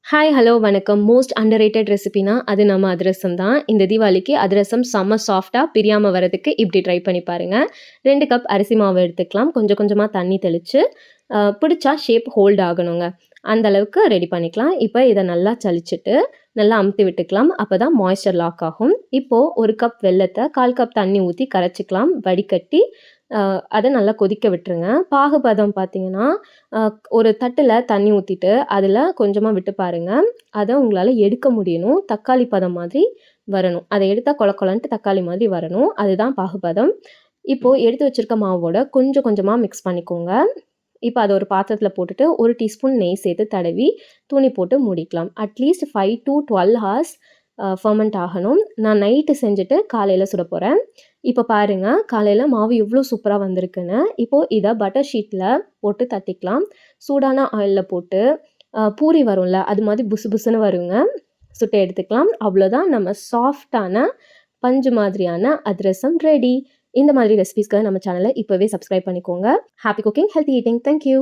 Hi, hello, வணக்கம். Most under rated ரெசிபினா அது நம்ம அதிரசம் தான். இந்த தீபாவளிக்கு அதிரசம் செம்ம சாஃப்ட்டா பிரியாம வரதுக்கு இப்படி ட்ரை பண்ணி பாருங்க. 2 கப் அரிசி மாவு எடுத்துக்கலாம். கொஞ்சம் கொஞ்சமா தண்ணி தெளிச்சு, பிடிச்சா ஷேப் ஹோல்ட் ஆகணுங்க. அந்த அளவுக்கு ரெடி பண்ணிக்கலாம். இப்ப இத நல்லா சலிச்சுட்டு, நல்லா அமுத்தி விட்டுக்கலாம். அப்பதான் மாய்ஸ்சர் லாக் ஆகும். இப்போ 1 கப் வெல்லத்த 1/4 கப் தண்ணி ஊத்தி கரைச்சுக்கலாம். வடிகட்டி, அத நல்லா கொதிக்க விட்டுருங்க. பாகுபதம் பார்த்தீங்கன்னா, அ ஒரு தட்டுல தண்ணி ஊத்திட்டு, அதுல கொஞ்சமா விட்டு பாருங்க. அத உங்களால எடுக்க முடியணும். தக்காளி பதம் மாதிரி வரணும். அத எடுத்தா கொல கொலன்ட்டு தக்காளி மாதிரி வரணும். அதுதான் பாகுபதம். இப்போ எடுத்து வச்சிருக்க மாவோட கொஞ்சம் கொஞ்சமா மிக்ஸ் பண்ணிக்கோங்க. இப்ப அத ஒரு பாத்திரத்துல போட்டுட்டு 1 டீஸ்பூன் நெய் சேர்த்து தடவி, துணி போட்டு மூடிக்கலாம். அட்லீஸ்ட் 5 டூ 12 ஹார்ஸ் ஃபெர்மெண்ட் ஆகணும். நான் நைட்டு செஞ்சுட்டு காலையில சுடப் போறேன். இப்ப பாருங்க, காலையில மாவு எவ்ளோ சூப்பரா வந்திருக்குன்னு. இப்போ இத பட்டர் ஷீட்ல போட்டு தட்டிக்கலாம். சூடான ஆயில்ல போட்டு பூரி வரும்ல, அது மாதிரி புசு புசுன்னு வருங்க. சுட்டு எடுத்துக்கலாம். அவ்வளோதான், நம்ம சாஃப்ட்டான பஞ்சு மாதிரியான அதிரசம் ரெடி. இந்த மாதிரி ரெசிபீஸ்க்காக நம்ம சேனல இப்பவே சப்ஸ்கிரைப் பண்ணிக்கோங்க. Happy cooking, healthy eating. Thank you.